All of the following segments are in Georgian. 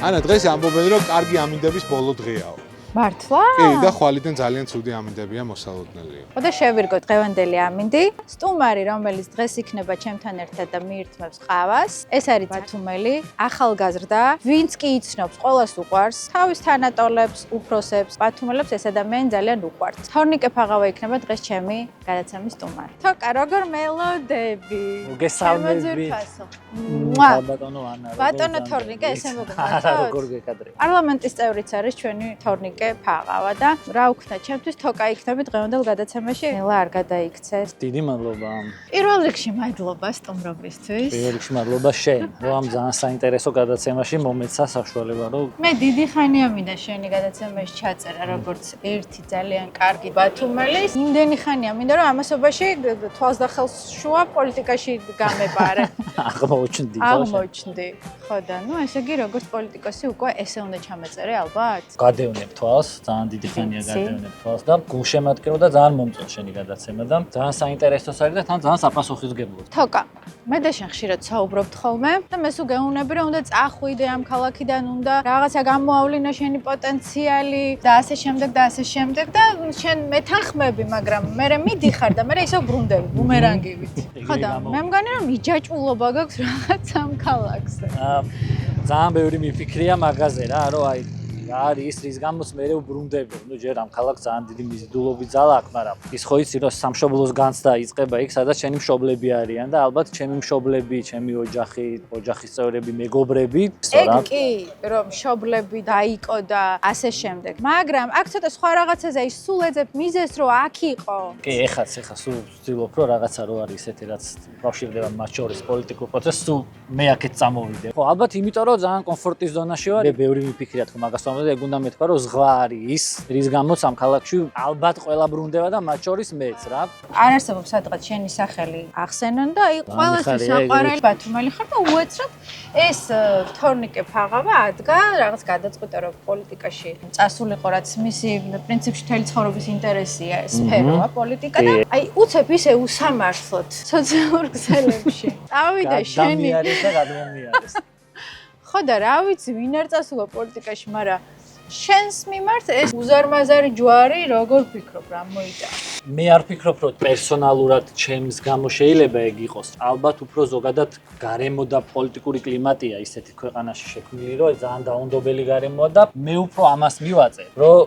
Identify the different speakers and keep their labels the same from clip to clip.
Speaker 1: ანა დღეს ამბობენ რომ კარგი ამინდების ბოლო დღეაო.
Speaker 2: მართლა?
Speaker 1: კი, და ხვალიდან ძალიან ცუდი ამინდებია მოსალოდნელიო.
Speaker 2: და შევირგოთ დღევანდელი ამინდი. სტუმარი, რომელიც დღეს იქნება ჩემთან ერთად და მიირთმევს ყავას, ეს არის ბათუმელი, ახალგაზრდა, ვინც კი იცნობს, ყველას უყვარს, თავის თანატოლებს, უფროსებს, ბათუმელებს ეს ადამიანი ძალიან უყვართ. თორნიკე ფაღავა იქნება დღეს ჩემი გადაცემის სტუმარი. თოკა, როგორ მელოდები?
Speaker 3: მოგესალმებით. ბატონო ანა.
Speaker 2: ბატონო თორნიკე, ესე მოგესალმებით.
Speaker 3: არა, როგორ გეკადრე.
Speaker 2: პარლამენტის წევრიც არის ჩვენი თორნიკე ფაღავა და რა ვქნა, ჩემთვის თოკა იქნები დღევანდელ გადაცემაში. ნელა არ გადაიქცეს.
Speaker 3: დიდი მადლობა.
Speaker 2: პირველ რიგში მადლობა სტუმრობისთვის.
Speaker 3: პირველ რიგში მადლობა შენ, რომ ამ ძალიან საინტერესო გადაცემაში მომეცა საშუალება, რომ
Speaker 2: მე დიდი ხანია მინდა შენი გადაცემაში ჩაწერა როგორც ერთი ძალიან კარგი ბათუმელი. იმდენი ხანია მინდა რომ ამასობაში თვალს და ხელს შუა პოლიტიკაში გამეპარე.
Speaker 3: აღმოჩნდი.
Speaker 2: აღმოჩნდი. ხო და ნუ ესე იგი როგორც პოლიტიკოსი უკვე ესე უნდა ჩამეწერე ალბათ.
Speaker 3: გადევნებ თვალს, ძალიან დიდი ხანია გადევნებ თვალს და გულშემატკივრა და ძალიან მომწონს შენი გადაცემა და ძალიან საინტერესოს არის და თან ძალიან საპასუხისმგებლოა.
Speaker 2: თოკა, მე და შენ ხშირად საუბრობთ ხოლმე და მე სულ გეუბნები რომ უნდა წახვიდე ამ ქალაქიდან, უნდა რაღაცა გამოავლინო შენი პოტენციალი და ასე შემდეგ და ასე შემდეგ და შენ მეთანხმები, მაგრამ მე მიდიხარ და მე ისე ბრუნდები ბუმერანგივით. ხო და მე მგონი რომ იჯაჭვულობა გაქვს რაღაც ამ ქალაქზე.
Speaker 3: ძალიან ბევრი მიფიქრია მაგაზე რა, რომ აი არის რის გამოც მე ვბრუნდები. ნუ ჯერ ამ ქალაქს ძალიან დიდი მიზიდულობით ძალა აქვს, მაგრამ ის ხო იცი რომ სამშობლოს განცდა იწყება იქ, სადაც ჩემი მშობლები არიან და ალბათ ჩემი მშობლები, ჩემი ოჯახი, ოჯახის წევრები, მეგობრები,
Speaker 2: სწორად. კი, რომ მშობლები დაიკო და ასე შემდეგ. მაგრამ აქ ცოტა სხვა რაღაცაზე ის სულ ეძებ მიზეს რომ აქ იყო.
Speaker 3: კი, ეხლა სულ ვცდილობ რომ რაღაცა რო არის ისეთი რაც ბავშვებდება მათ შორის პოლიტიკურ პროცესს, სულ მე აქეთ წამოვიდე. ხო, ალბათ იმიტომ რომ ძალიან კომფორტის ზონაში ვარ. მე ბევრი მიფიქრია თქო მაგას და ეგ უნდა მეთქვა რომ ზღვა არის ის, რის გამოც ამ ქალაქში ალბათ ყველა ბრუნდება და მათ შორის მეც რა.
Speaker 2: არ არსებობს სადღაც შენი სახელი ახსენონ და აი ყველასთვის საყვარელი ბათუმელი ხარ და უეცრად ეს თორნიკე ფაღავა ადგა რაღაც გადაწყვეტა რომ პოლიტიკაში წასულიყო რაც მისი პრინციპში მთელი ცხოვრების ინტერესია სფეროა პოლიტიკა და აი უცებ ისე უსამართლოდ სოციალურ ქსელებში. ავიდა შენი
Speaker 3: დამიარეს და გადმომიარეს.
Speaker 2: ხო და რა ვიცი, ვინ არ წასულა პოლიტიკაში, მაგრამ შენს მიმართ ეს უზარმაზარი ჯვარი როგორ ფიქრობ, რა მოიდა?
Speaker 3: მე არ ფიქრობ, რომ პერსონალურად ჩემს გამო შეიძლება ეგ იყოს. ალბათ უფრო ზოგადად გარემო და პოლიტიკური კლიმატია ისეთი ქვეყანაში შექმნილი, რომ ძალიან დაუნდობელი გარემოა და მე უფრო ამას მივაწერ, რომ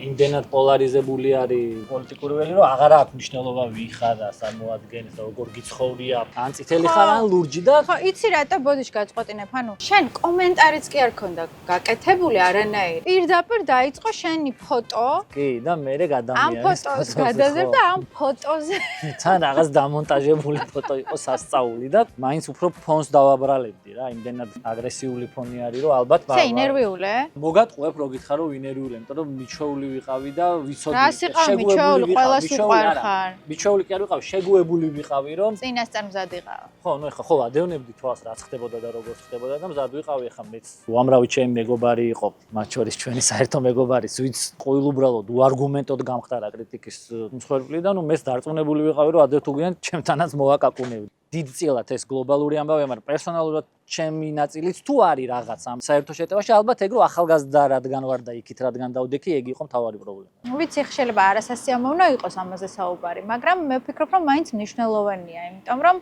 Speaker 3: იმდენად პოლარიზებული არის პოლიტიკური ველი, რომ აღარ აქვს მნიშვნელობა ვინ ხარ და წარმოადგენს და როგორ გიცხოვრია, ან წითელი ხარ, ან ლურჯი და
Speaker 2: ხო, იცი რატო ბოდიში გაწყვეტინებ, ანუ შენ კომენტარიც კი არ ქონდა გაკეთებული არანაირი. პირდაპირ დაიწყო შენი ფოტო.
Speaker 3: კი, და მე გადამიარეს.
Speaker 2: ამ ფოტოს გადაზებ და ამ ფოტოზე
Speaker 3: თან რაღაც დამონტაჟებული ფოტო იყო სასწაული და მაინც უფრო ფონს დავაბრალებდი რა, იმდენად აგრესიული ფონი არის, რომ ალბათ
Speaker 2: შე ინერვიულე?
Speaker 3: მოგატყუებ რო გითხარ რომ ინერვიული, იმიტომ რომ მიჩოული ვიყავი და ვიცოდი
Speaker 2: რას იყავ მიჩოული, ყველას უყვარ ხარ.
Speaker 3: მიჩოული კი არ ვიყავი, შეგუებული ვიყავი რომ
Speaker 2: წინასწარ მზად იყავ.
Speaker 3: ხო, ნუ ეხლა ხო ადევნებდი თვალს რაც ხდებოდა და როგორ ხდებოდა და მზად ვიყავი ეხლა მეც უამრავი ჩემი მეგობარი იყო, მათ შორის ჩვენი საერთო მეგობარი, ვინც ყოველუბრალოდ უარგუმენტოდ გამხდარა კრიტიკის მსხვერპლი და ნუ მეც დარწმუნებული ვიყავი რომ ადრე თუ გვიან ჩემთანაც მოვაკაკუნევდი. დიდწილად ეს გლობალური ამბავია, მაგრამ პერსონალურად ჩემი ნაწილიც თუ არის რაღაც ამ საერთო შეტევაში, ალბათ ეგ რომ ახალგაზრდა რადგან ვარ და იქით რადგან დავდექი, ეგ იყო მთავარი პრობლემა.
Speaker 2: ვიცი, შეიძლება არასასიამოვნო იყოს ამაზე საუბარი, მაგრამ მე ვფიქრობ, რომ მაინც მნიშვნელოვანია, იმიტომ რომ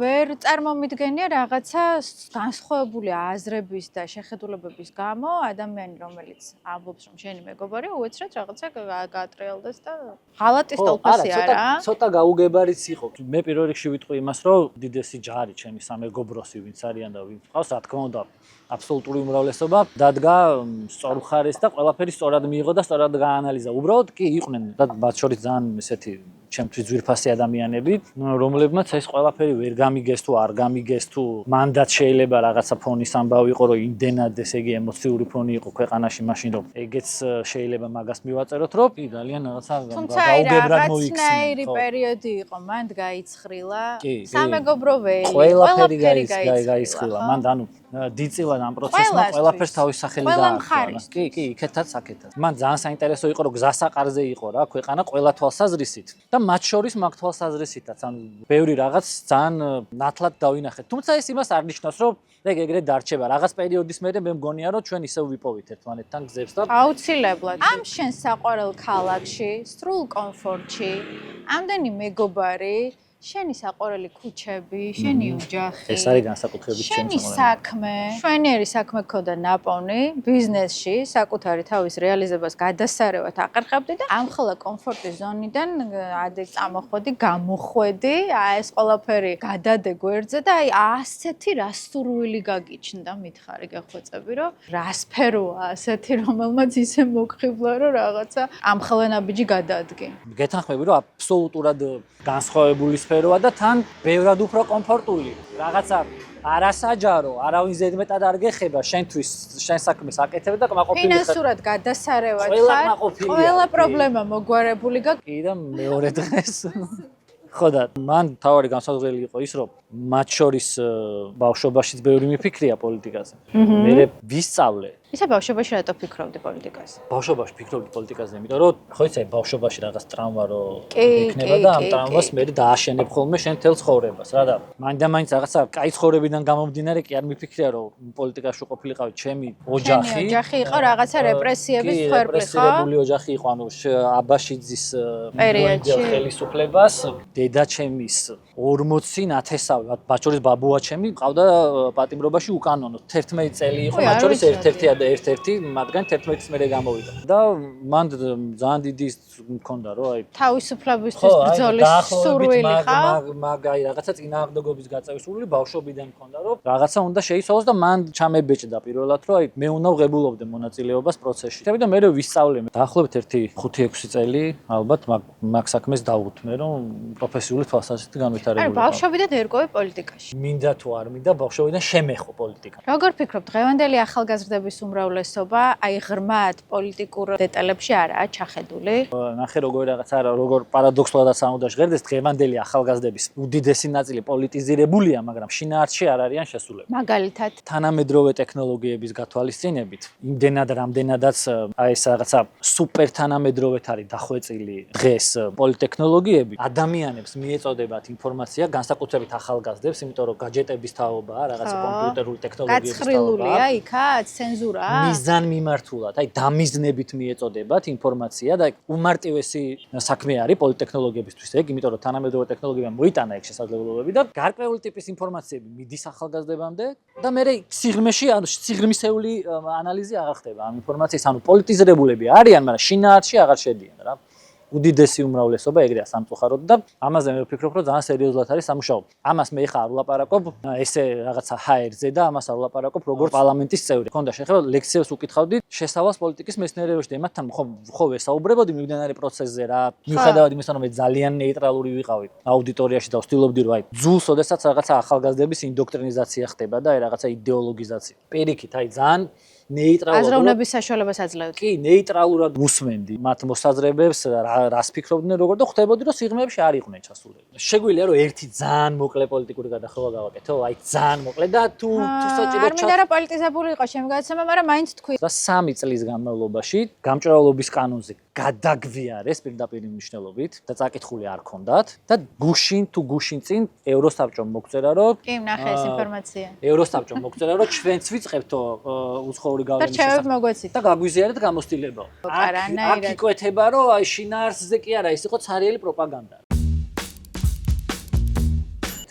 Speaker 2: ვერ წარმომიდგენია რაღაცა განსხვავებული აზრების და შეხედულებების გამო ადამიანი, რომელიც ამბობს, რომ შენი მეგობარია, უეცრად რაღაცა გაატრიალდეს და ღალატის ტოლფასი არა.
Speaker 3: ცოტა გაუგებარიც იყო. მე პირველ რიგში ვიტყვი იმას, რომ უდიდესი ჯარი ჩემი სამეგობროსი, ვინც არიან და ვინც ყავს, რა თქმა უნდა, აბსოლუტური უმრავლესობა დადგა სწორ მხარეს და ყველაფერი სწორად მიიღო და სწორად გაანალიზა. უბრალოდ კი იყვნენ და მათ შორის ძალიან ესეთი ჩემთვის ძვირფასი ადამიანები, რომლებმაც ეს ყველაფერი ვერ გამიგეს თუ არ გამიგეს თუ მანდაც შეიძლება რაღაცა ფონის ამბავი იყო, რომ იმდენად ესე იგი ემოციური ფონი იყო ქვეყანაში მაშინ, რომ ეგეც შეიძლება მაგას მივაწეროთ, რომ კი ძალიან რაღაცა გაუგებრად მოიქცნენ.
Speaker 2: რაღაცნაირი პერიოდი იყო, მანდ გაიცხრილა სამეგობრო ველი,
Speaker 3: ყველაფერი გაიცხრილა, მანდ ანუ დიდწილად ამ პროცესმა ყველაფერს თავის სახელი დააყენა. კი, იქეთაც აქეთაც. მან ძალიან საინტერესო იყო, რომ გზასაყარზე იყო რა, ქვეყანა ყველა თვალსაზრისით და მათ შორის მაგ თვალსაზრისითაც, ანუ ბევრი რაღაც ძალიან ნათლად დავინახეთ. თუმცა ეს იმას არ ნიშნავს, რომ ეგრე დარჩება. რაღაც პერიოდის მერე მე მგონია, რომ ჩვენ ისევ ვიპოვით ერთმანეთთან გზებს და
Speaker 2: აუცილებლად. ამ შენ საყვარელ ქალაქში, სრულ კომფორტში, ამდენი მეგობარი, შენი საყვარელი ქუჩები, შენი ოჯახი.
Speaker 3: ეს არის განსაკუთრებით
Speaker 2: შენი საქმე, შვენიერი საქმე ქონდა ნაპოვნი, ბიზნესში, საკუთარი თავის რეალიზებას გადასარევად აყერხებდი და ამ ხოლა კომფორტის ზონიდან ადე წამოხვედი, გამოხვედი, ეს ყველაფერი გადადე გვერდზე და ასეთი რასურვილი გაგიჩნდა, მითხარი გახვეწები, რომ რასფეროა ასეთი, რომელმაც ისე მოგხიბლა, რომ რაღაცა ამ ხოლა ნაბიჯი გადაადგე.
Speaker 3: გეთანხმები, რომ აბსოლუტურად განსხვავებული სფეროა და თან ბევრად უფრო კომფორტული. რაღაცა არასაჯარო, არავინ ზედმეტად არ გეხება შენთვის, შენ საქმეს აკეთებ და კმაყოფილი ხარ.
Speaker 2: ფინანსურად გადასარევად ხარ. ყველა პრობლემა მოგვარებული გაქვს.
Speaker 3: კი და მეორე დღეს. ხო და მან თავარი განსაზღვრელი იყო ის, რომ მათ შორის ბავშვობაშიც ბევრი მიფიქრია პოლიტიკაზე. მე ვისწავლე.
Speaker 2: ისა ბავშვობაში რატო ფიქრობდი პოლიტიკაზე?
Speaker 3: ბავშვობაში ფიქრობდი პოლიტიკაზე, იმიტომ რომ ხო იცი, ბავშვობაში რაღაც ტრაუმა რო იქნება და ამ ტრაუმას მე დააშენებ ხოლმე შენ თელ ცხოვრებას, რა და მაინდა-მაინც რაღაცა კაი ცხოვრებიდან გამომდინარე კი არ მიფიქრია, რომ პოლიტიკაში ყოფილიყავი ჩემი ოჯახი.
Speaker 2: ოჯახი იყო რაღაცა რეპრესიების ფერფლი, ხო?
Speaker 3: რეპრესირებული ოჯახი იყო, ანუ აბაშიძის პერიოდში ხელისუფლებას, დედა ჩემის 40 ნათესავი, მათ შორის ბაბუა ჩემი ყავდა პატიმრობაში უკანონო. 11 წელი იყო, მათ შორის ერთ-ერთი მათგან 11-ის მერე გამოვიდა. და მან ძალიან დიდი მქონდა, რომ აი
Speaker 2: თავისუფლებისთვის ბრძოლის სურვილი ხა?
Speaker 3: მაგაი რაღაცა წინააღმდეგობის გაწევის სურვილი ბავშვობიდან მქონდა, რომ რაღაცა უნდა შეიცვალოს და მან ჩამებეჭდა პირველად, რომ აი მე უნდა ვღებულობდე მონაწილეობას პროცესში. და მე ვისწავლე დაახლოებით 1-5-6 წელი ალბათ მაგ საქმეს დავუთმე, რომ პროფესიული თვალსაზრისით განვითარებული.
Speaker 2: არა, ბავშვობიდან ერკვევი პოლიტიკაში.
Speaker 3: მინდა თუ არ მინდა, ბავშვობიდან შემეხო პოლიტიკა.
Speaker 2: როგორ ფიქრობ, დღევანდელი ახალგაზრდების უმრავლესობა აი ღრმად პოლიტიკურ დეტალებში არაა ჩახედული?
Speaker 3: ნახე როგორ პარადოქსულადაც არ უნდა ჟღერდეს, დღევანდელი ახალგაზრდების უდიდესი ნაწილი პოლიტიზირებულია, მაგრამ შინაარსში არ არიან შესულები.
Speaker 2: მაგალითად,
Speaker 3: თანამედროვე ტექნოლოგიების გათვალისწინებით, იმდენად რამდენადაც აი ეს რაღაცა სუპერ თანამედროვეთ არის დახვეწილი დღეს პოლიტექნოლოგიები, ადამიანებს მიეწოდებათ ინფორმაცია, განსაკუთრებით ახალგაზრდებს, იმიტომ რომ გაჯეტების თაობაა, რაღაცა კომპიუტერული ტექნოლოგიების თაობაა.
Speaker 2: გაცხრილულია იქაც, ცენზურაა?
Speaker 3: მიზანმიმართულად, აი დამიზნებით მიეწოდებათ ინფორმაცია და უმარტივესი საქმე არის პოლიტექნოლოგიებისთვის ეგ, იმიტომ რომ თანამედროვე ტექნოლოგიებმა მოიტანა ეგ შესაძლებლობები და გარკვეული ტიპის ინფორმაციები მიდის ახალგაზრდებამდე და მე სიღრმეში, ანუ სიღრმისეული ანალიზი აღარ ხდება ამ ინფორმაციის, ანუ პოლიტიზირებულები არიან, მაგრამ შინაარსში აღარ შედიან რა. უდიდესი უმრავლესობა ეგრეა სამწუხაროდ და ამაზე მე ვფიქრობ, რომ ძალიან სერიოზულად არის სამუშაო. ამას მე ხა არ ვლაპარაკობ, ესე რაღაცა HR-ზე და ამას არ ვლაპარაკობ როგორც პარლამენტის წევრი. მქონდა შეხება ლექციებს უკითხავდი შესავალს პოლიტიკის მეცნიერებაში და მათთან ხო ვესაუბრებოდი მიმდინარე პროცესზე რა. მიუხედავად იმისა, რომ მე ძალიან ნეიტრალური ვიყავი აუდიტორიაში და ვცდილობდი რომ აი ძულს, ოდესაც რაღაცა ახალგაზრდების ინდოქტრინიზაცია ხდება და აი რაღაცა იდეოლოგიზაცია. პირიქით, აი ძალიან ნეიტრალურად
Speaker 2: აზროვნების საშუალებას აძლევთ.
Speaker 3: კი, ნეიტრალურად უსმენდი მათ მოსაზრებებს, რას ფიქრობდნენ როგორ და ხვდებოდი რომ სიღრმეებში არ იყვნენ ჩასულები. შეგვიძლია რომ ერთი ძალიან მოკლე პოლიტიკური გადახრება გავაკეთო, აი ძალიან მოკლე და თუ საჭირო
Speaker 2: არ მინდა რომ პოლიტიზებული იყოს ჩემი გადაცემა, მაგრამ მაინც თქვი.
Speaker 3: და 3 წლის განმავლობაში გამჭრალობის კანონზე გადაგვიარეს პირდაპირ მნიშვნელობით და წაკითხული არ ქონდათ და გუშინ წინ ევროსაბჭომ მოგწერა რომ
Speaker 2: კი, ნახე ეს ინფორმაცია.
Speaker 3: ევროსაბჭომ მოგწერა რომ ჩვენც ვიწყებთო უცხოური გავლენის
Speaker 2: შესახებ
Speaker 3: და გაგვიზიარეთ გამოცდილება. აქ იკვეთება რომ აი შინაარსზე კი არა, ეს იყო ცარიელი პროპაგანდა.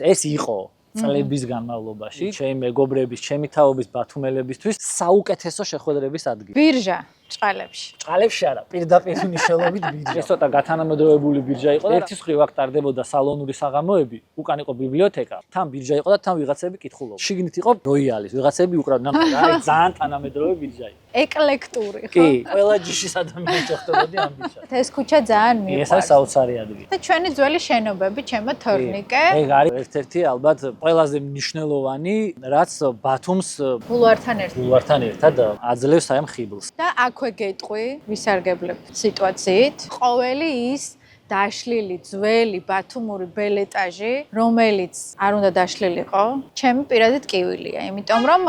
Speaker 3: ეს იყო წლების განმავლობაში ჩემი მეგობრების, ჩემი თაობის ბათუმელებისთვის საუკეთესო შეხვედრების ადგილი.
Speaker 2: ბირჟა ჭყალებში.
Speaker 3: ჭყალებში არა, პირდაპირ მნიშვნელობით ბირჟა. ეს ცოტა გათანამედროვებული ბირჟა იყო და ერთის ხრივ აქ ტარდებოდა სალონური საღამოები, უკან იყო ბიბლიოთეკა, თან ბირჟა იყო და თან ვიღაცები კითხულობდნენ. შიგნით იყო როიალის, ვიღაცები უკრავდნენ, აი ძალიან თანამედროვე ბირჟა იყო.
Speaker 2: ეკლექტური, ხო?
Speaker 3: კი, ყველა ჯიშის ადამიანი შეხვდებოდი ამ ბირჟაში.
Speaker 2: ეს ქუჩა ძალიან მიყვარს.
Speaker 3: ეს არის საოცარი ადგილი.
Speaker 2: და ჩვენი ძველი შენობები, ჩემო თორნიკე.
Speaker 3: ეგ არის ერთ-ერთი ალბათ ყველაზე მნიშვნელოვანი, რაც ბათუმს ბულვართან ერთად აძლევს აი ამ ხიბლს.
Speaker 2: და აქვე გეტყვი, ვისარგებლებ სიტუაციით. ყოველი ის დაშლილი ძველი ბათუმური ბელეტაჟი, რომელიც არ უნდა დაშლილიყო, ჩემი პირადი ტკივილია, იმიტომ რომ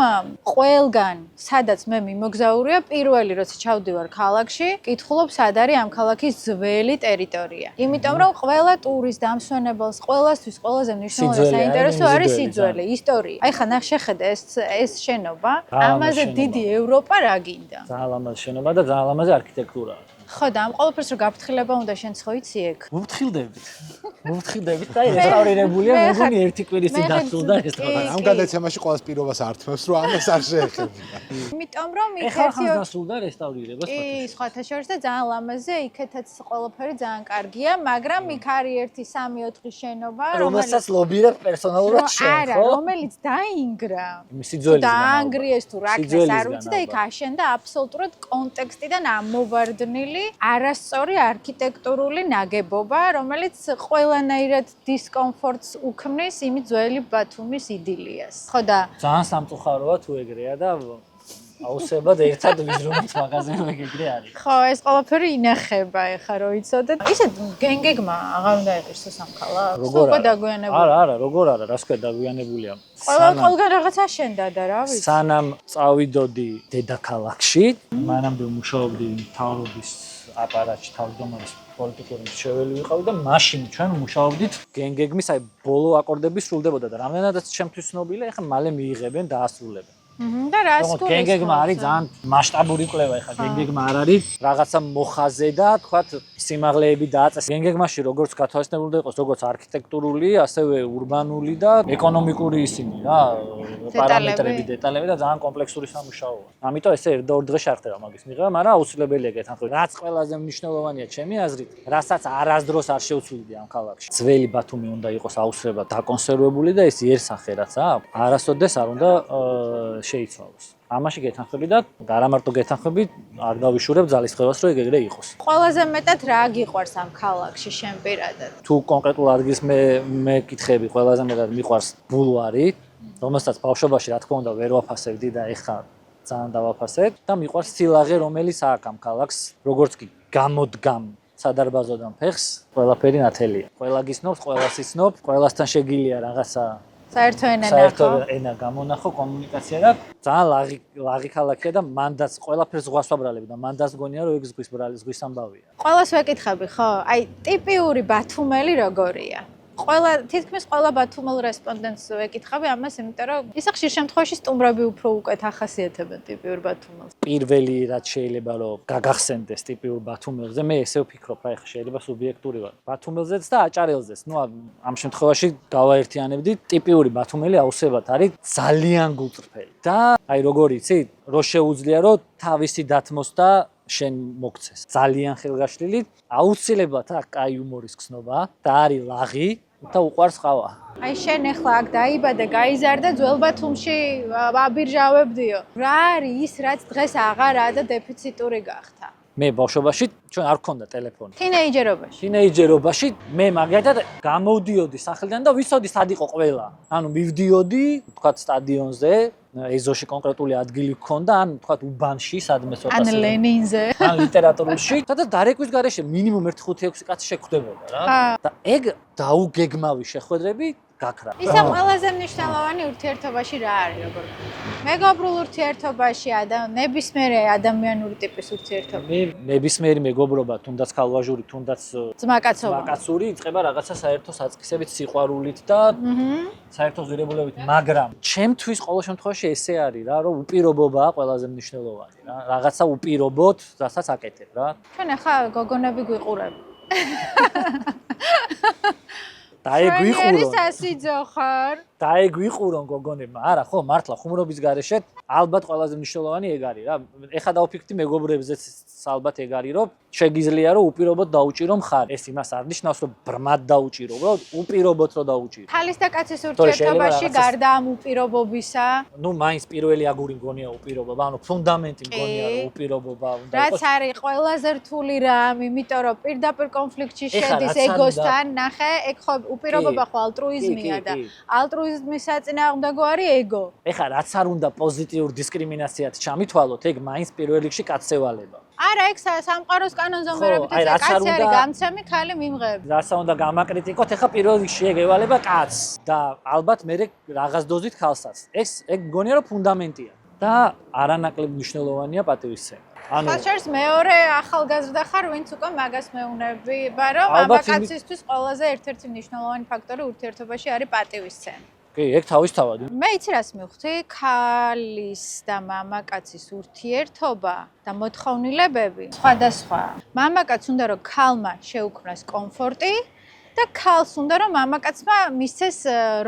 Speaker 2: ყველგან, სადაც მე მიმოგზაურია, პირველი როცა ჩავდივარ ქალაქში, კითხულობ სად არის ამ ქალაქის ძველი ტერიტორია. იმიტომ რომ ყველა ტურისტ დამსვენებელს, ყველასთვის ყველაზე მნიშვნელოვანი საინტერესო არის სიძველი, ისტორია. აი ხა ნახ შეხედე ეს შენობა, ამაზე დიდი ევროპა რა გინდა?
Speaker 3: ძალიან ლამაზი შენობა და ძალიან ლამაზი არქიტექტურაა.
Speaker 2: ხო და ამ ყველაფერს რო გაფრთხილება უნდა შენ ცხოიცი ეგ.
Speaker 3: მოვფრთხილდებით და რესტავრირებულია, მეგონი ერთი კვირის წინ დასრულდა ეს თქო.
Speaker 1: ამ გადაცემაში ყოველს პირობას ართმევს, რომ ამას არ შეეხებია.
Speaker 2: იმიტომ რომ
Speaker 3: ეხლა ხანს დასრულდა რესტავრირება
Speaker 2: კი, სხვათა შორის და ძალიან ლამაზია, იქეთაც ყველაფერი ძალიან კარგია, მაგრამ იქ არის 1-3-4 შენობა,
Speaker 3: რომელსაც ლობირებ პერსონალურად შენ,
Speaker 2: არა,
Speaker 3: ხო?
Speaker 2: რომელიც დაინგრა.
Speaker 3: სიძველის
Speaker 2: დაანგრიეს თუ რა ქნეს არ ვიცი და იქ აშენდა აბსოლუტურად კონტექსტიდან ამოვარდნილი არასწორი არქიტექტურული ნაგებობა, რომელიც ყველანაირად დისკომფორტს უქმნის იმით ძველი ბათუმის იდილიას. ხო და
Speaker 3: ძალიან სამწუხაროა თუ ეგრეა და აუცილებლად ერთად ვიზრუნოთ მაღაზიაზე ეგრე არის.
Speaker 2: ხო, ეს ყველაფერი ინახება ეხა რო იცოდე. ისე გენგეგმა აღარ უნდა იყირსო სამხალხო. უკვე დაგვიანებული.
Speaker 3: არა, როგორ არა, რას ქვია დაგვიანებულია.
Speaker 2: ყველგან რაღაც აშენდა და რა ვიცი.
Speaker 3: სანამ წავიდოდი დედაქალაქში, მანამდე მუშაობდი მთავრობის აპარატში, თავმჯდომარის პოლიტიკური მრჩეველი ვიყავი და მაშინ ჩვენ მუშაობდით გენგეგმის აი ბოლო აკორდები სრულდებოდა და რამდენადაც ჩემთვის ცნობილია, ეხლა მალე მიიღებენ და ასრულებენ.
Speaker 2: და რას გულისხმობ?
Speaker 3: გენგეგმა არის ძალიან მასშტაბური კვლევა, ეხლა გენგეგმა არ არის რაღაცა მოხაზე და თქვათ სიმაღლეები დააწეს. გენგეგმაში როგორც გათვალისწინებულდა იყოს, როგორც არქიტექტურული, ასევე ურბანული და ეკონომიკური ისინი რა, პარამეტრები, დეტალები და ძალიან კომპლექსური სამუშაოა. ამიტომ ესე ერთ-ორ დღეში არ ხდება მაგის მიღება, მაგრამ აუცილებელია გეთანხმებით. რაც ყველაზე მნიშვნელოვანია ჩემი აზრით, რასაც არასდროს არ შევცვლიდი ამ ქალაქში. ძველი ბათუმი უნდა იყოს აუცილებლად დაკონსერვებული და ეს იერსახე რაც აქვს, არასოდეს არ უნდა შეიცვალოს. ამაში გეთანხმები და არა მარტო გეთანხმები, არ გავიშურებ ძალისხმევას, რომ ეგრე იყოს.
Speaker 2: ყველაზე მეტად რა გიყვარს ამ ქალაქში შენ პირადად?
Speaker 3: თუ კონკრეტულ ადგილს მე კითხები, ყველაზე მეტად მიყვარს ბულვარი, რომელსაც ბავშვობაში რა თქმა უნდა ვერ ვაფასებდი და ეხლა ძალიან დავაფასებ და მიყვარს სილაღე, რომელიც აქვს ამ ქალაქს, როგორც კი გამოდგამ სადარბაზოდან ფეხს, ყველაფერი ნათელია. ყველა გისნობს, ყველას იცნობ, ყველასთან შეგილია რაღაცა
Speaker 2: საერთო ენა
Speaker 3: საერთო ენა გამონახო კომუნიკაცია და ძალიან ლაღი ქალაქია და მანდაც ყველაფერს ზღვას ვაბრალებ და მანდაც გონია რომ ეგ ზღვის ამბავია.
Speaker 2: ყველას ვეკითხები, ხო? აი, ტიპიური ბათუმელი როგორია? თითქმის ყველა ბათუმელ რესპონდენტს ვეკითხები ამას, იმიტომ რომ ისა ხშირ შემთხვევაში სტუმრები უფრო უკეთ ახასიათებენ ტიპიურ ბათუმელს.
Speaker 3: პირველი რაც შეიძლება რომ გაგახსენდეს ტიპიურ ბათუმელზე, მე ესე ვფიქრობ, რა ეხლა შეიძლება სუბიექტური ვარ. ბათუმელზეც და აჭარელზეც. ნუ ამ შემთხვევაში გავაერთიანებდი, ტიპიური ბათუმელი აუცილებლად არის ძალიან გულწრფელი. და აი როგორ იცი, რო შეუძლია რომ თავისი დათმოსდა შენ მოგცეს. ძალიან ხელგაშლილი, აუცილებლად აქვს კაი იუმორის გზნობა და არის ლაღი და უყვარს ყავა.
Speaker 2: აი შენ ახლა აქ დაიბადე, გაიზარდა ძველ ბათუმში აბირჟავებდიო. რა არის ის, რაც დღეს აღარაა და დეფიციტური გახდა?
Speaker 3: მე ბავშვობაში ჩვენ არ გქონდა ტელეფონი.
Speaker 2: თინეიჯერობაში
Speaker 3: მე მაგათად გამოვდიოდი სახლიდან და ვიცოდი სად იყო ყველა. ანუ მივდიოდი, თქვათ სტადიონზე, ეზოში კონკრეტული ადგილი გქონდა, ან თქვათ უბანში, სადმე ცოტა.
Speaker 2: ან ლენინზე.
Speaker 3: ან ლიტერატურაში. და დარეკვის garaშე მინიმუმ 1-5-6 კაცი შეგხვდებოდა რა. და ეგ დაუგეგმავი შეხვედრები გაქრა.
Speaker 2: ისა ყველაზე მნიშვნელოვანი ურთიერთობაში რა არის, როგორ მეგობრულ ურთიერთობაში, ნებისმიერი ადამიანური ტიპის ურთიერთობა.
Speaker 3: ნებისმიერი მეგობრობა, თუნდაც ქალვაჟური, თუნდაც
Speaker 2: ძმაკაცური,
Speaker 3: იწყება რაღაცა საერთო საწყისებით, სიყვარულით და საერთო ზირებულებით, მაგრამ ჩემთვის ყოველ შემთხვევაში ესე არის რა, რომ უპირობობაა ყველაზე მნიშვნელოვანი რა. რაღაცა უპირობოთ, რასაც აკეთებ რა.
Speaker 2: ჩვენ ახლა გოგონები გვიყურებ.
Speaker 3: დაეგვიყურონ.
Speaker 2: სასიძო ხარ?
Speaker 3: დაეგვიყურონ გოგონებმა. არა, ხო, მართლა ხუმრობის garaშე ალბათ ყველაზე მნიშვნელოვანი ეგ არის რა. ეხა დავფიქრდი მეგობრებზეც ალბათ ეგ არის, რომ შეგიძლია რომ უპირობოდ დაუჭირო მხარ. ეს იმას არ ნიშნავს, რომ ბრმად დაუჭირო, რომ უპირობოდ რომ დაუჭირო.
Speaker 2: ქალის და კაცის ურთიერთობაში გარდა ამ უპირობობისა,
Speaker 3: ნუ მაინც პირველი აგური მგონია უპირობობა, ანუ ფუნდამენტი მგონია რომ უპირობობა უნდა
Speaker 2: იყოს. რაც არის ყველაზე რთული რამ, იმიტომ რომ პირდაპირ კონფლიქტში შედის ეგოსთან, ნახე, ეგ ხო უპირობობა ხო ალტრუიზმია და ალტრუიზმი ეკოლოგიზმის საწინააღმდეგო არის ეგო.
Speaker 3: ეხლა რაც არ უნდა პოზიტიურ დისკრიმინაციად ჩამითვალოთ, ეგ მაინც პირველ რიგში კაცევალება.
Speaker 2: არა, ეგ სამყაროს კანონზე მერებით
Speaker 3: აი, რაც არ
Speaker 2: კაცი არის
Speaker 3: უნდა-
Speaker 2: გამცემი, ხალი მიმღები.
Speaker 3: რაცა უნდა გამაკრიტიკოთ, ეხლა პირველ რიგში ეგ ევალება კაცს და ალბათ მე რაღაც დოზით ხალხსაც. ეგ მგონია რომ ფუნდამენტია და არანაკლებ მნიშვნელოვანია პატივისცემა.
Speaker 2: ხალხს მეორე ახალგაზრდა ხარ, ვინც უკვე მაგას მეუბნება, რომ
Speaker 3: ალბათ
Speaker 2: მამაკაცისთვის ყველაზე ერთ-ერთი მნიშვნელოვანი ფაქტორი ურთიერთობაში არის პატივისცემა.
Speaker 3: კი, ეგ თავისთავად.
Speaker 2: მე იცი რას მივხვდი, ქალის და მამაკაცის ურთიერთობა და მოთხოვნილებები სხვადასხვა. მამაკაც უნდა რომ ქალმა შეუქმნას კომფორტი და ქალს უნდა რომ მამაკაცმა მისცეს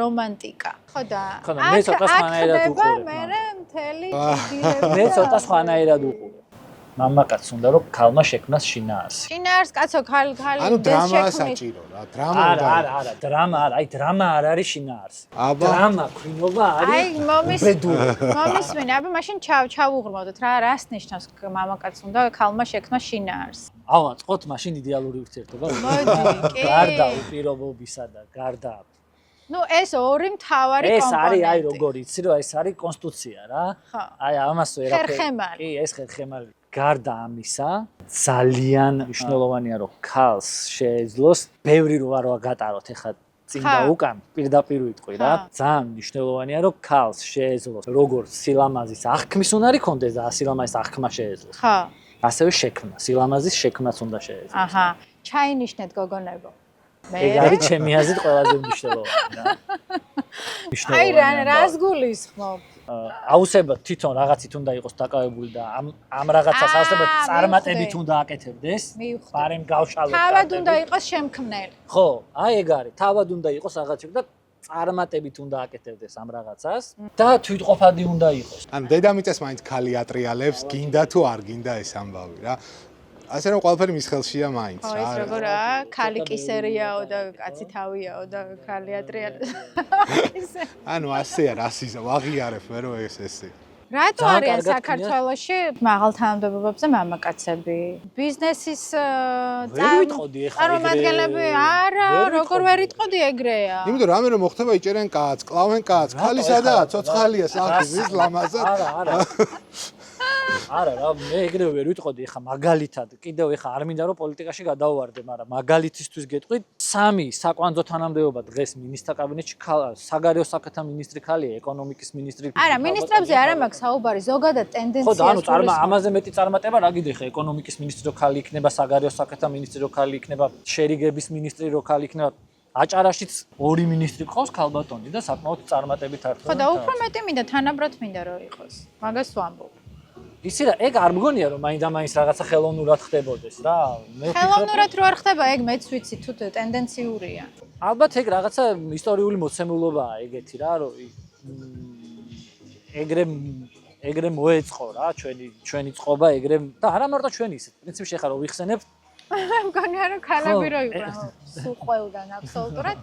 Speaker 2: რომანტიკა. ხო და
Speaker 3: ხო და მე ცოტა სხვანაირად უყურებ,
Speaker 2: მე მთელი
Speaker 3: მე ცოტა სხვანაირად უყურებ. მამაკაც უნდა რომ ქალმა შექმნას შინაარსი.
Speaker 2: შინაარს კაცო ქალი
Speaker 1: ანუ დრამაა საჭირო რა, დრამა უნდა.
Speaker 3: არა, დრამა არა, აი დრამა არ არის შინაარსი.
Speaker 1: აბა.
Speaker 3: დრამა ქვინობა არის.
Speaker 2: აი
Speaker 3: უბედური.
Speaker 2: მომისმენი, აბა მაშინ ჩავუღრმავდეთ რა, რას ნიშნავს მამაკაც უნდა ქალმა შექმნას შინაარსი.
Speaker 3: ავაწყოთ მაშინ იდეალური ურთიერთობა.
Speaker 2: მოდი, კი.
Speaker 3: გარდა უპირობობისა და გარდა
Speaker 2: ნუ ეს ორი მთავარი კომპონენტი.
Speaker 3: ეს არის აი როგორ იცი რომ ეს არის კონსტიტუცია რა.
Speaker 2: ხო.
Speaker 3: აი ამას ვერაფერი.
Speaker 2: ხერხემალი.
Speaker 3: კი, ეს ხერხემალი. გარდა ამისა, ძალიან მნიშვნელოვანია რომ ქალს შეეძლოს ბევრი რო არ გატაროთ ეხლა წინ და უკან პირდაპირ ვიტყვი რა. ძალიან მნიშვნელოვანია რომ ქალს შეეძლოს როგორც სილამაზის აღქმის უნარი კონდეს და სილამაზის აღქმა შეეძლოს.
Speaker 2: ხო.
Speaker 3: ასევე შექმნა, სილამაზის შექმნაც უნდა შეეძლოს.
Speaker 2: აჰა. ჩაინიშნეთ გოგონებო.
Speaker 3: ეგ არის ჩემი აზრით ყველაზე მნიშვნელოვანი რა.
Speaker 2: აი რას გულისხმობ?
Speaker 3: აუცილებლად თვითონ რაღაცით უნდა იყოს დაკავებული და ამ რაღაცას აუცილებლად წარმატებით უნდა აკეთებდეს. პარემ გავშალოთ.
Speaker 2: თავად უნდა იყოს შემქმნელი.
Speaker 3: ხო, აი ეგ არის. თავად უნდა იყოს რაღაცები და წარმატებით უნდა აკეთებდეს ამ რაღაცას და თვითყოფადი უნდა იყოს.
Speaker 1: ანუ დედამიწას მაინც ქალი ატრიალებს, გინდა თუ არ გინდა ეს ამბავი რა. ასე რომ ყველაფერი მის ხელშია მაინც
Speaker 2: რა. ეს როგორაა? ქალი კისერიაო და კაცი თავიაო და ქალი ატრიალებს.
Speaker 1: ანუ ასეა რასიზმი, ვაღიარებ მე რომ ესე.
Speaker 2: რატო არიან საქართველოში მაღალ თანამდებობებზე მამაკაცები? ბიზნესის წარმომადგენლები არა, როგორ ვერ იტყოდი ეგრეა.
Speaker 1: იმიტომ რამე რომ მოხდება იჭერენ კაცს, კლავენ კაცს, ქალი სადაა, ცოცხალია სახის ის ლამაზად.
Speaker 3: არა რა, მე ეგრევე ვერ ვიტყოდი, ეხა მაგალითად, კიდევ ეხა არ მინდა რომ პოლიტიკაში გადავვარდე, მაგრამ მაგალითისთვის გეტყვით, 3 საკვანძო თანამდებობა დღეს მინისტრთა კაბინეტში საგარეო საქმეთა მინისტრი ქალია, ეკონომიკის მინისტრი.
Speaker 2: არა, მინისტრებზე არ მაქვს საუბარი, ზოგადად ტენდენციას.
Speaker 3: ხო და ანუ ამაზე მეტი წარმატება რა გიდე ხა, ეკონომიკის მინისტრი რო ქალი იქნება, საგარეო საქმეთა მინისტრი რო ქალი იქნება, შერიგების მინისტრი რო ქალი იქნება. აჭარაშიც 2 მინისტრი ყავს ქალბატონი და საკმაოდ წარმატებით არხდება.
Speaker 2: ხო და უფრო მეტი მინდა, თანაბრად მინდა რომ იყოს. მაგას ვამბობ.
Speaker 3: ისი რა, ეგ არ მგონია რომ მაინდა-მაინც რაღაცა ხელოვნურად ხდებოდეს რა. მე ვფიქრობ
Speaker 2: ხელოვნურად რო არ ხდება, ეგ მეც ვიცი, თუ ტენდენციურია.
Speaker 3: ალბათ ეგ რაღაცა ისტორიული მოცემულობაა ეგეთი რა, რომ ეგრე მოეწყო რა, ჩვენი წყობა ეგრე და არა მარტო ჩვენი ისე. პრინციპში ხა რომ ვიხსენებ
Speaker 2: მგონია რომ ქალები რო იყვნენ სულ ყველგან აბსოლუტურად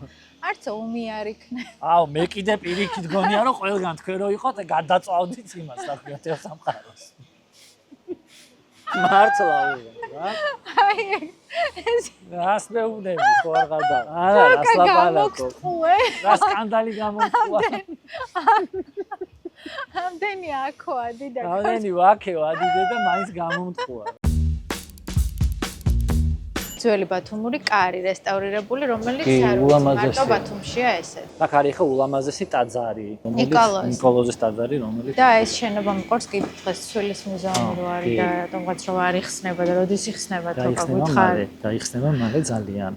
Speaker 2: არც ომი არ იქნება.
Speaker 3: აუ მე კიდე პირიქით გონია რომ ყველგან თქვენ რო იყოთ გადაწვავდით იმას საქმეთა სამყაროს. მართლა რა.
Speaker 2: აი ეს
Speaker 3: რას მეუბნები ხო არ გადა. არა რას ლაპარაკო. რა სკანდალი გამომწვა.
Speaker 2: ამდენი აქოა დიდა.
Speaker 3: ამდენი ვაქეო ადიდე და მაინც გამომწვა.
Speaker 2: ძველი ბათუმური კარი რესტავრირებული, რომელიც მარტო ბათუმშია ესე.
Speaker 3: აქ არის ხო ულამაზესი ტაძარი, ნიკოლოზის ტაძარი, რომელიც
Speaker 2: და ეს შენობა მყავს კი დღეს ცვილის მუზეუმი რო არის და რატომღაც რო არ იხსნება და როდის იხსნება თქო გითხარი.
Speaker 3: დაიხსნება მალე ძალიან.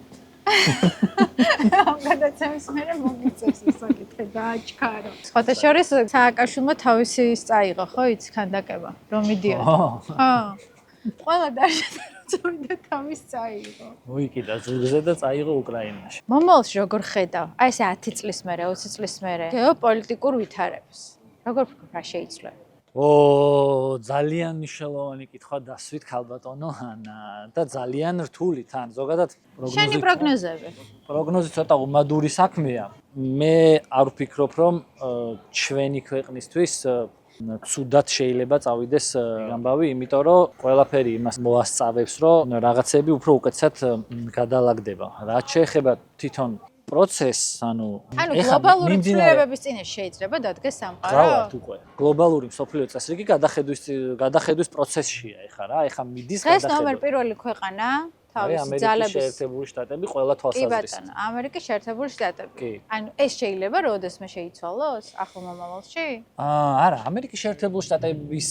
Speaker 2: ამ გადაცემის მერე მომიწევს ეს საკითხი დააჩქარო. სხვათა შორის სააკაშვილმა თავისი წაიღო ხო იცი ქანდაკება რომ მიდიოდა. ხო. ყველა დაშედა წავიდა თავის წაიღო.
Speaker 3: მოიკიდა ზურგზე და წაიღო უკრაინაში.
Speaker 2: მომავალში როგორ ხედავ? აი ესე 10 წლის მერე, 20 წლის მერე გეოპოლიტიკურ ვითარებს. როგორ ფიქრობ რა შეიცვლება? ძალიან მნიშვნელოვანი კითხვა დასვით ქალბატონო ანა და ძალიან რთული თან ზოგადად შენი პროგნოზები.
Speaker 3: პროგნოზი ცოტა უმადური საქმეა. მე არ ვფიქრობ რომ ჩვენი ქვეყნისთვის ცუდად შეიძლება წავიდეს ამბავი, იმიტომ რომ ყველაფერი იმას მოასწავებს, რომ რაღაცები უფრო უკეთესად გადალაგდება. რაც შეეხება თვითონ პროცესს, ანუ
Speaker 2: გლობალური ცვლილებების წინაშე შეიძლება დადგეს სამყარო?
Speaker 3: გავართ უკვე. გლობალური მსოფლიო წესრიგი გადახედვის პროცესშია ეხლა რა, ეხლა მიდის
Speaker 2: დღეს
Speaker 3: გადახედვა.
Speaker 2: ნომერ პირველი ქვეყანა თავის
Speaker 3: ამერიკის
Speaker 2: ძალების
Speaker 3: შეერთებული შტატები ყველა
Speaker 2: კი
Speaker 3: თვალსაზრისით.
Speaker 2: ბატონო, ამერიკის შეერთებული შტატები.
Speaker 3: კი.
Speaker 2: ანუ ეს შეიძლება როდესმე შეიცვალოს ახლო მომავალში?
Speaker 3: არა, ამერიკის შეერთებული შტატების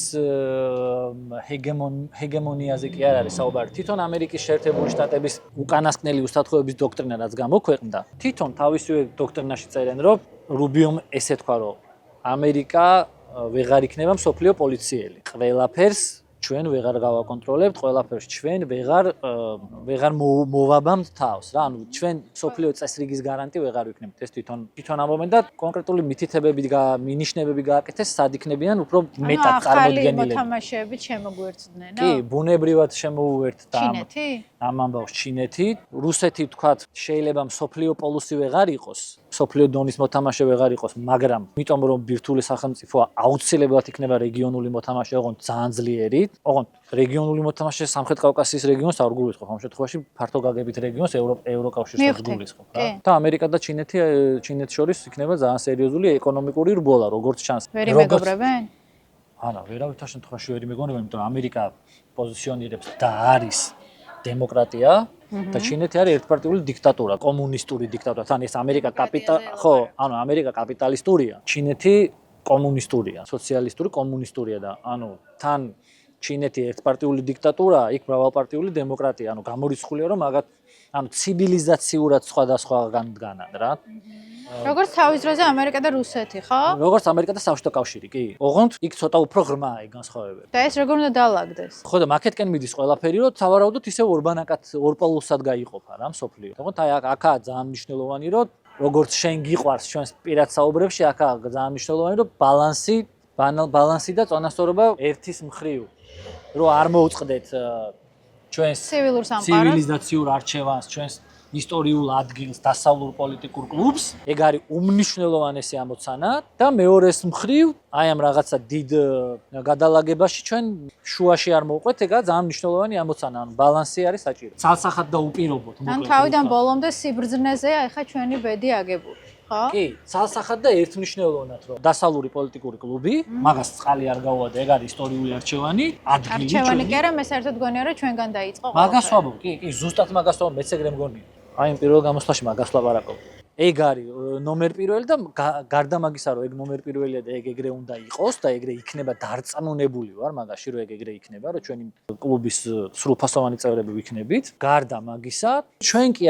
Speaker 3: ჰეგემონიაზე კი არ არის საუბარი. თვითონ ამერიკის შეერთებული შტატების უკანასკნელი უსაფრთხოების დოქტრინა რაც გამოქვეყნდა, თვითონ თავისივე დოქტრინაში წერენ, რომ რუბიომ ესე თქვა, რომ ამერიკა ვეღარ იქნება მსოფლიო პოლიციელი. ყველაფერს ჩვენ ვეღარ გავაკონტროლებთ, ყველაფერს ჩვენ ვეღარ მოვაბამთ თავს რა. ანუ ჩვენ მსოფლიო წესრიგის გარანტი ვეღარ ვიქნებთ. ეს თვითონ ამბობენ და კონკრეტული მითითებები და მინიშნებები გააკეთეს, სად იქნებიან უფრო მეტად წარმოდგენილები.
Speaker 2: ახალი მოთამაშეებით შემოგვერდდნენ,
Speaker 3: კი, ბუნებრივად შემოუერთდა
Speaker 2: ჩინეთი?
Speaker 3: ამ ამბავს ჩინეთი. რუსეთი თქვათ შეიძლება მსოფლიო პოლუსი ვეღარ იყოს, მსოფლიო დონის მოთამაშე ვეღარ იყოს, მაგრამ იმიტომ რომ ბირთვული სახელმწიფოა აუცილებლად იქნება რეგიონული მოთამაშე, ოღონდ ძალიან ძლიერი. ოღონდ რეგიონული მოთამაშე სამხრეთ კავკასიის რეგიონს არ გულისხმობ, ამ შემთხვევაში ფართო გაგებით რეგიონს ევროკავშირს გულისხმობ რა. და ამერიკა და ჩინეთს შორის იქნება ძალიან სერიოზული ეკონომიკური რბოლა, როგორც ჩანს.
Speaker 2: ვერ იმეგობრებენ?
Speaker 3: არა, ვერავითარ შემთხვევაში ვერ იმეგობრებენ, იმიტომ რომ ამერიკა პოზიციონირებს და არის დემოკრატია და ჩინეთი არის ერთპარტიული დიქტატურა, კომუნისტური დიქტატურა. თან ეს ამერიკა ამერიკა კაპიტალისტურია, ჩინეთი კომუნისტურია, სოციალისტური კომუნისტურია და თან ჩინეთი ერთპარტიული დიქტატურაა, იქ მრავალპარტიული დემოკრატია, გამორიცხულია რომ ცივილიზაციურად სხვადასხვაგან დგანან რა.
Speaker 2: როგორც თავის დროზე ამერიკა და რუსეთი, ხო?
Speaker 3: როგორც ამერიკა და საბჭოთა კავშირი, კი. ოღონდ იქ ცოტა უფრო ღრმაა ეგ განსხვავებები.
Speaker 2: და ეს როგორ უნდა დაალაგდეს?
Speaker 3: ხო და მაკეთკენ მიდის ყველაფერი, რომ სავარაუდოდ ისევ ორბანაკად ორპოლუსად გაიყოფა რა მსოფლიო. ოღონდ აქაა ძალიან მნიშვნელოვანი, რომ როგორც შენ გიყვარს ჩვენს პირად საუბრებში, აქაა ძალიან მნიშვნელოვანი, რომ ბალანსი და წონასწორობა ერთის მხრივ, რომ არ მოუწყდეთ ჩვენს
Speaker 2: ცივილურ სამყაროს,
Speaker 3: ცივილიზაციურ არჩევანს, ჩვენს ისტორიულ ადგილს, დასავლურ პოლიტიკურ კლუბს, ეგ არის უმნიშვნელოვანესი ამოცანა და მეორეს მხრივ, აი ამ რაღაცა დიდ გადალაგებაში ჩვენ შუაში არ მოვყვეთ, ეგაა ძალიან მნიშვნელოვანი ამოცანა, ბალანსი არის საჭირო. ცალსახად და უპირობოდ მოკლედ.
Speaker 2: ან თავიდან ბოლომდე სიბრძნეზეა ახლა ჩვენი ბედი აგებული, ხო?
Speaker 3: კი, ცალსახად და ერთმნიშვნელოვნად, რომ დასავლური პოლიტიკური კლუბი, მაგას წყალი არ გაუვადა, ეგ არის ისტორიული არჩევანი, ადგილი ჩვენი.
Speaker 2: არჩევანი კი არა, მე საერთოდ გონია რომ ჩვენგან დაიწყო ყველაფერი.
Speaker 3: მაგას ვაბობ, კი, ზუსტად მაგას ვაბობ, მეც ეგრე მგონია. აი ამ პირველ გამოსვლაში მაგას ვლაპარაკობ. ეგ არის ნომერ პირველი და გარდა მაგისა რომ ეგ ნომერ პირველია და ეგ ეგრე უნდა იყოს და ეგრე იქნება დარწმუნებული ვარ მაგაში რომ ეგ ეგრე იქნება რომ ჩვენი კლუბის სრულფასოვანი წევრები ვიქნებით. გარდა მაგისა ჩვენ კი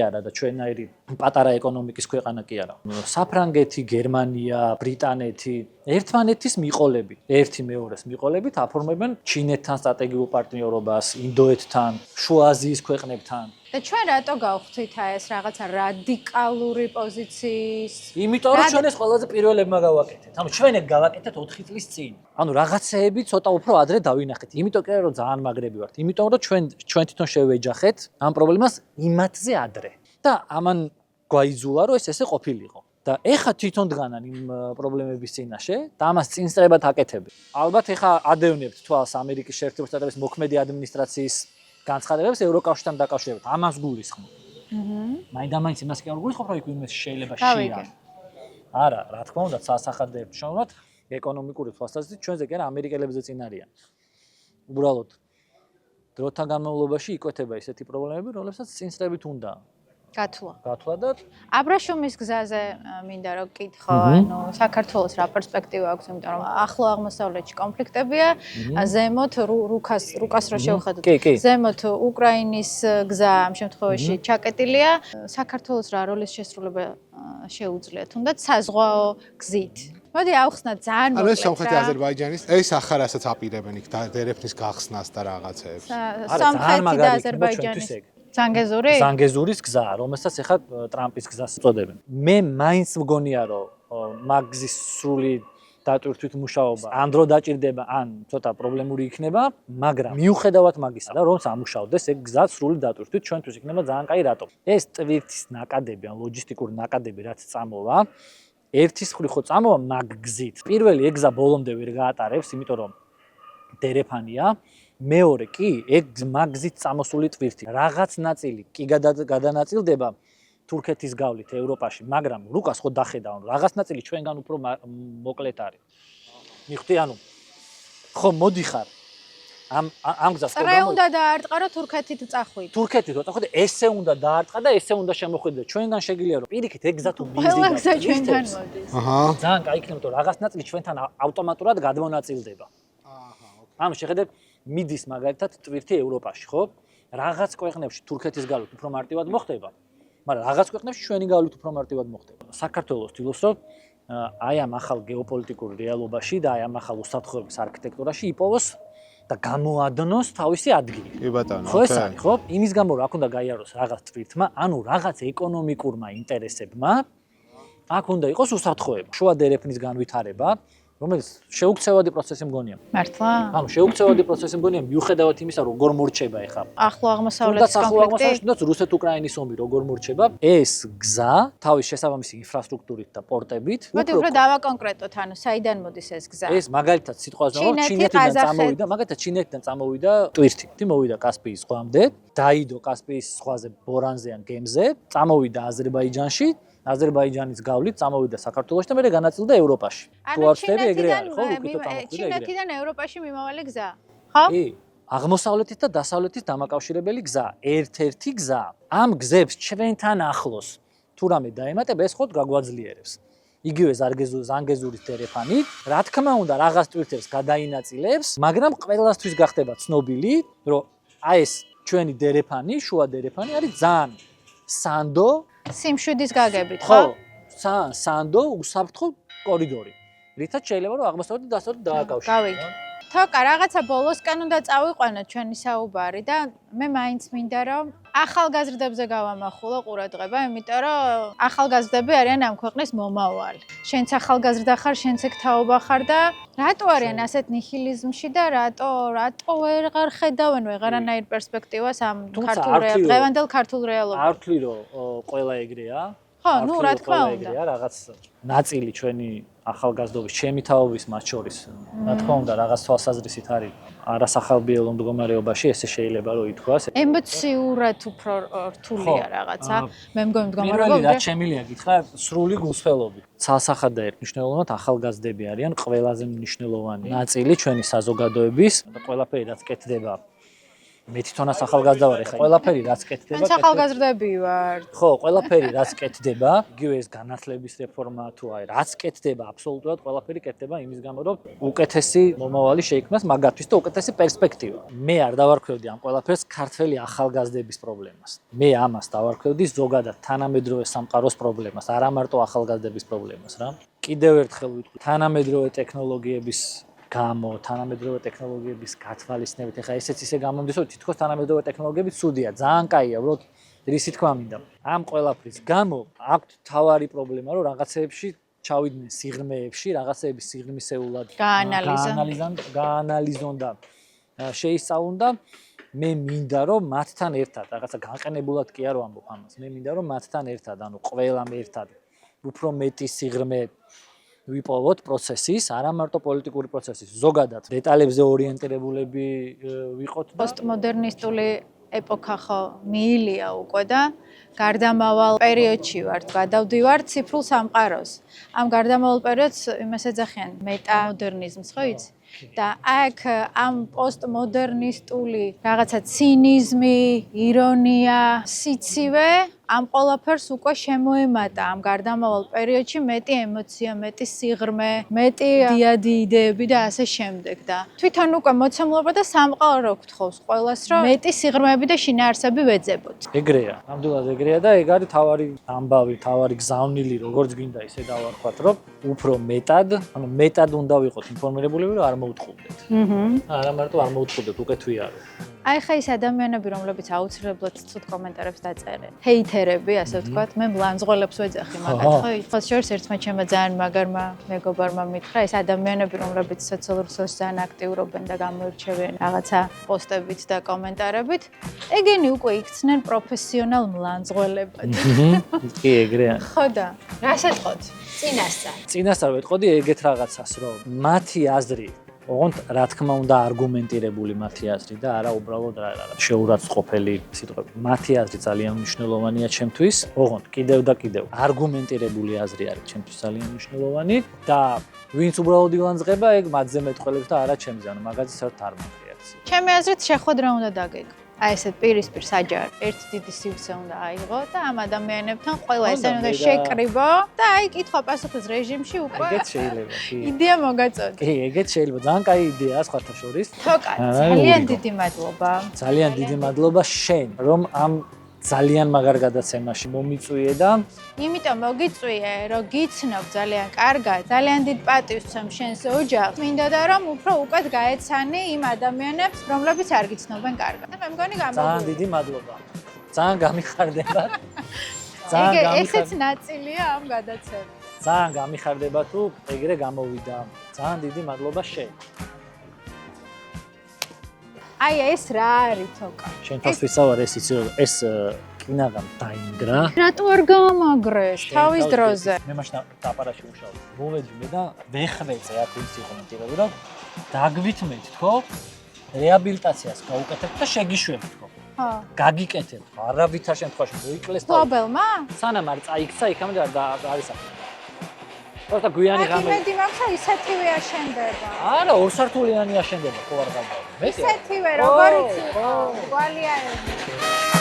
Speaker 3: არა და ჩვენაირი პატარა ეკონომიკის ქვეყანა კი არა. საფრანგეთი, გერმანია, ბრიტანეთი ერთმანეთის მიყოლებით, ერთი მეორეს მიყოლებით აფორმებენ ჩინეთთან სტრატეგიულ პარტნიორობას, ინდოეთთან, შუა აზიის ქვეყნებთან.
Speaker 2: და ჩვენ რატო გავხდით ეს რაღაცა რადიკალური პოზიციის?
Speaker 3: იმიტომ რომ ჩვენ ეს ყველაზე პირველებმა გავაკეთეთ. ჩვენ ეგ გავაკეთეთ 4 წლის წინ. რაღაცეები ცოტა უფრო ადრე დავინახეთ. იმიტომ კი რომ ძალიან მაგრები ვართ. იმიტომ რომ ჩვენ თვითონ შევეჯახეთ ამ პრობლემას იმათზე ადრე. და ამან გვაიძულა რომ ეს ესე ყოფილიყო. და ეხა თვითონ დგანან იმ პრობლემების წინაშე და ამას წინსწრებად აკეთებენ. ალბათ ეხა ადევნებთ თვალს ამერიკის შეერთებული შტატების მოქმედი ადმინისტრაციის განცხადებებს ევროკავშირთან დაკავშირებით. ამას გულისხმობ. მაინდა-მაინც იმას კი არ გულისხმობ, რომ იქ ვინმე შეიძლება შეიარაღო. არა, რა თქმა უნდა, სასახად და ერთშობილად ეკონომიკური თვალსაზრისით ჩვენზე კი არა ამერიკელებზე წინ არიან. უბრალოდ დროთა განმავლობაში იკვეთება ისეთი პრობლემები, რომლებსაც წინსწრებით უნდა გათვლა და
Speaker 2: აბრაშუმის გზაზე მინდა რომ გკითხო, საქართველოს რა პერსპექტივა აქვს, იმიტომ რომ ახლო აღმოსავლეთში კონფლიქტებია, ზემოთ რუკას რო შევხედოთ, ზემოთ უკრაინის გზა ამ შემთხვევაში ჩაკეტილია, საქართველოს რა როლის შესრულება შეუძლია, თუნდაც საზღვაო გზით. მოდი ავხსნათ ძალიან მოკლედ.
Speaker 1: ანუ სომხეთი აზერბაიჯანის ეს ახლა რასაც აპირებენ იქ დერეფნის გახსნას და რაღაცეებს.
Speaker 2: სომხეთი და აზერბაიჯანის ზანგეზურის
Speaker 3: გზა, რომელსაც ახლა ტრამპის გზას უწოდებენ. მე მაინც მგონია, რომ მაგზის სრული დატვირთვით მუშაობა ან დრო დაჭირდება, ან ცოტა პრობლემური იქნება, მაგრამ მიუხედავად მაგისა, და რომ სამუშაოდეს ეგ გზა სრული დატვირთვით ჩვენთვის იქნება ძალიან კაი რატო. ეს ტვირთის ნაკადები, ან ლოჯისტიკური ნაკადები რაც წამოვა, ერთის მხრივ ხო წამოვა მაგ გზით. პირველი ეგ გზა ბოლომდე ვერ გაატარებს, იმიტომ რომ დერეფანია. მეორე კი ეგ მაგზით წამოსული ტვირთი. რაღაც ნაწილი კი გადანაწილდება თურქეთის გავლით ევროპაში, მაგრამ რუკას ხო დახედავ, რაღაც ნაწილი ჩვენგან უფრო მოკლედ არის. მიხდი, ანუ ხო მოდიხარ ამ გზას
Speaker 2: წრე უნდა დაარტყა რომ თურქეთით წახვიდე.
Speaker 3: თურქეთით რო წახვიდე, ესე უნდა დაარტყა და ესე უნდა შემოხვიდე. ჩვენგან შეგიძლია რომ პირიქით ეგ გზა თუ მიზიდავ.
Speaker 2: ყველა გზა ჩვენთან მოდის.
Speaker 3: ძალიან კაი იქნება, რომ რაღაც ნაწილი ჩვენთან ავტომატურად გადმონაწილდება. ანუ შეხედე მიდის მაგალითად ტვირთი ევროპაში, ხო? რაღაც ქვეყნებში თურქეთის გავლით უფრო მარტივად მოხდება, მაგრამ რაღაც ქვეყნებში ჩვენი გავლით უფრო მარტივად მოხდება. საქართველოს თილოს რომ აი ამ ახალ გეოპოლიტიკურ რეალობაში და აი ამ ახალ უსაფრთხოების არქიტექტურაში იპოვოს და გამოადნოს თავისი ადგილი.
Speaker 1: კი ბატონო.
Speaker 3: ხო ეს არის, ხო? იმის გამო რა უნდა გაიაროს რაღაც ტვირთმა, ანუ რაღაც ეკონომიკურმა ინტერესებმა აქ უნდა იყოს უსაფრთხოება. შუა დერეფნის განვითარება, რომელიც შეუქცევადი პროცესი მგონია.
Speaker 2: მართლა?
Speaker 3: ანუ შეუქცევადი პროცესი მგონია მიუხედავად იმისა, როგორ მორჩება ეხლა.
Speaker 2: ახლო აღმოსავლეთის კონფლიქტი.
Speaker 3: თუნდაც რუსეთ-უკრაინის ომი როგორ მორჩება, ეს გზა თავის შესაბამისი ინფრასტრუქტურით და პორტებით.
Speaker 2: მოდი უფრო დავაკონკრეტოთ, ანუ საიდან მოდის ეს გზა?
Speaker 3: ეს მაგალითად სიტყვაზე რომ ჩინეთიდან წამოვიდა, მაგალითად ჩინეთიდან წამოვიდა ტვირთი, მოვიდა კასპიის ზღვამდე, დაიდო კასპიის ზღვაზე ბორანზე ან გემზე, წამოვიდა აზერბაიჯანში. აზერბაიჯანის გავლით წამოვიდა საქართველოში და მერე განაწილდა ევროპაში. თუ არ ხდები ეგრე არის, ხო?
Speaker 2: ჩინეთიდან ევროპაში მიმავალი გზა. ხო?
Speaker 3: კი, აღმოსავლეთით და დასავლეთით დამაკავშირებელი გზა, ერთ-ერთი გზა. ამ გზებს ჩვენთან ახლოს თუ რამე დაემატება, ეს ხოთ გაგვაძლიერებს. იგივე ზანგეზურის დერეფანით, რა თქმა უნდა, რაღაც ტვირთებს გადაინაწილებს, მაგრამ ყველასთვის გახდება ცნობილი, რომ აი ეს ჩვენი დერეფანი, შუა დერეფანი არის ძალიან სანდო
Speaker 2: სიმშვიდის გაგებით, ხო?
Speaker 3: ხო, სანდო უსაფრთხო კორიდორი. რითაც შეიძლება რომ აღმოსავლეთ და დასავლეთ დააკავშიროს.
Speaker 2: გავიგე. თოკა, რაღაცა ბოლოსკენ უნდა წავიყვანოთ ჩვენი საუბარი და მე მაინც მინდა რომ ახალგაზრდებზე გავამახვილო ყურადღება, იმიტომ რომ ახალგაზრდები არიან ამ ქვეყნის მომავალი. შენც ახალგაზრდა ხარ, შენც ეგ თაობა ხარ და რატო არიან ασეთ ნიჰილიზმში და რატო ვეღარ ხედავენ ვეღარანაირ პერსპექტივას ამ დღევანდელ ქართულ რეალობაში?
Speaker 3: არ ვთვლი რომ ყველა ეგრეა.
Speaker 2: ხო, ნუ რა თქმა უნდა.
Speaker 3: რაღაც ნაწილი ჩვენი ახალგაზრდობის ჩემი თაობის მათ შორის, რა თქმა უნდა, რაღაც თვალსაზრისით არის არასახალბიელო მდგომარეობაში, ესე შეიძლება რომ ითქვას.
Speaker 2: ემოციურად უფრო რთულია რაღაცა. მე მგონი მდგომარეობა.
Speaker 3: პირველი რაც შემილია გითხრა, სრული გულსხმელობით. ცალსახად და ერთმნიშვნელოვნად ახალგაზრდები არიან ყველაზე მნიშვნელოვანი ნაწილი ჩვენი საზოგადოების და ყველაფერი რაც კეთდება. მე თვითონაც ახალგაზრდა ვარ, ეხლა ყველაფერი რაც კეთდება.
Speaker 2: მე ახალგაზრდები ვარ.
Speaker 3: ხო, ყველაფერი რაც კეთდება, იგივე ეს განათლების რეფორმა თუ აი რაც კეთდება, აბსოლუტურად ყველაფერი კეთდება იმის გამო, რომ უკეთესი მომავალი შეიქმნას მაგათთვის და უკეთესი პერსპექტივა. მე არ დავარქვევდი ამ ყველაფერს ქართველი ახალგაზრდების პრობლემას. მე ამას დავარქვევდი ზოგადად თანამედროვე სამყაროს პრობლემას, არა მარტო ახალგაზრდების პრობლემას რა. კიდევ ერთხელ ვიტყვი, თანამედროვე ტექნოლოგიების გამო, თანამედროვე ტექნოლოგიების გათვალისწინებით, ეხლა ესეც ისე გამომდის, რომ თითქოს თანამედროვე ტექნოლოგიები ცუდია, ძალიან კაია, უბრალოდ რისი თქმა მინდა. ამ ყველაფრის გამო აქვთ თავარი პრობლემა, რომ რაღაცეებში ჩავიდნენ სიღრმეებში, რაღაცეების სიღრმისეულად გაანალიზონ და შეისწავლონ და მე მინდა რომ მათთან ერთად, რაღაცა განყენებულად კი არ ვამბობ ამას, მე მინდა რომ მათთან ერთად, ანუ ყველამ ერთად უფრო მეტი სიღრმე ვიპოვოთ პროცესის, არა მარტო პოლიტიკური პროცესის, ზოგადად დეტალებზე ორიენტირებულები ვიყოთ და
Speaker 2: პოსტმოდერნისტული ეპოქა ხო მიილია უკვე და გარდამავალ პერიოდში ვართ, გადავდივართ ციფრულ სამყაროს. ამ გარდამავალ პერიოდს იმას ეძახიან მეტამოდერნიზმს, ხო იცი? და აქ ამ პოსტმოდერნისტული რაღაცა ცინიზმი, ირონია, სიცივე ამ ყველაფერს უკვე შემოემატა ამ გარდამავალ პერიოდში მეტი ემოცია, მეტი სიღრმე, მეტი დიადი იდეები და ასე შემდეგ და თვითონ უკვე მოცემულობა და სამყარო გთხოვს ყველას რომ მეტი სიღრმეები და შინაარსები ვეძებოთ.
Speaker 3: ეგრეა, ნამდვილად ეგრეა და ეგ არის თავარი ამბავი, თავარი გზავნილი, როგორც გინდა ისე დავარქვათ, რომ უფრო მეტად, ანუ მეტად უნდა ვიყოთ ინფორმირებულები, რომ არ მოუწყობდეთ. არა მარტო არ მოუწყობდეთ, უკეთ ვიარო.
Speaker 2: აი ხა ის ადამიანები, რომლებიც აუცილებლად ცუდ კომენტარებს დაწერენ. ჰეითერები, ასე ვთქვათ, მე მლანძღოლებს ვეძახი მაგათ, ხო? ხოს შორს ერთმა ჩემმა ძალიან მაგარმა მეგობარმა მითხრა, ეს ადამიანები, რომლებიც სოციალურ ქსელში ძალიან აქტიურობენ და გამოირჩევიან რაღაცა პოსტებით და კომენტარებით, ეგენი უკვე იქცნენ პროფესიონალ მლანძღოლებად.
Speaker 3: კი, ეგრეა.
Speaker 2: ხო და რას ეთყოთ? წინასწარ.
Speaker 3: წინასწარ ვეთყოდი ეგეთ რაღაცას, რომ მათი აზრი ოღონდ რა თქმა უნდა არგუმენტირებული მათი აზრი და არა უბრალოდ რა შეურაცხყოფელი სიტყვები. მათი აზრი ძალიან მნიშვნელოვანია ჩემთვის, ოღონდ კიდევ და კიდევ არგუმენტირებული აზრი არის ჩემთვის ძალიან მნიშვნელოვანი და ვინც უბრალოდ ილანძღება, ეგ მათზე მეტყველებს და არა ჩემზე, ანუ მაგაზე საერთოდ არ მაქვს რეაქცია.
Speaker 2: ჩემი აზრით შეხვედრა უნდა დაგეგმო. აი ესეთ პირისპირ საჯარო. ერთი დიდი სივრცე უნდა აიღო და ამ ადამიანებთან ყველა ესენ უნდა შეკრიბო და აი კითხვა-პასუხის რეჟიმში უკვე
Speaker 3: ეგეც შეიძლება.
Speaker 2: იდეა მოგაწოდე.
Speaker 3: კი, ეგეც შეიძლება. ძალიან კაი იდეაა სხვათა შორის.
Speaker 2: თოკა, ძალიან დიდი მადლობა.
Speaker 3: ძალიან დიდი მადლობა შენ, რომ ამ ძალიან მაგარ გადაცემაში მომიწვიე და
Speaker 2: იმიტომ მოგიწვიე, რომ გიცნობ ძალიან კარგად, ძალიან დიდ პატივს ვცემ შენს ოჯახს. მინდა და რომ უფრო უკეთ გაეცანი იმ ადამიანებს, რომლებიც არ გიცნობენ კარგად. და მე მგონი გამოგვიყვება.
Speaker 3: ძალიან დიდი მადლობა. ძალიან გამიხარდება.
Speaker 2: ესეც ნაწილია ამ გადაცემის.
Speaker 3: ძალიან გამიხარდება თუ ეგრე გამოვიდა. ძალიან დიდი მადლობა შენ.
Speaker 2: აი ეს რა არის თოკა?
Speaker 3: შენთვის ვისაუარ ეს იცი რომ ეს კინაღამ დაინგრა.
Speaker 2: რატო არ გამაგრეს თავის დროზე?
Speaker 3: მე მაშინ დაპარაში მუშაობ. მოვედი მე და ვეხვეწე აქ ის იყო მოტივები რომ დაგვითმეთ თქო რეაბილიტაციას გაუკეთებთ და შეგიშვებთ თქო.
Speaker 2: ხო.
Speaker 3: გაგიკეთებთ. არავითარ შემთხვევაში მოიკლეს და
Speaker 2: დაბელმა?
Speaker 3: სანამ არ წაიქცა იქამდე არ არის საფრთხე. просто გვიანი ღამე.
Speaker 2: იმედი მაქვს რომ ისეთივე აშენდება.
Speaker 3: არა, ორსართულიანი აშენდება, ხო არ გავდა.
Speaker 2: ისეთივე როგორიც იყო, გვალიარები.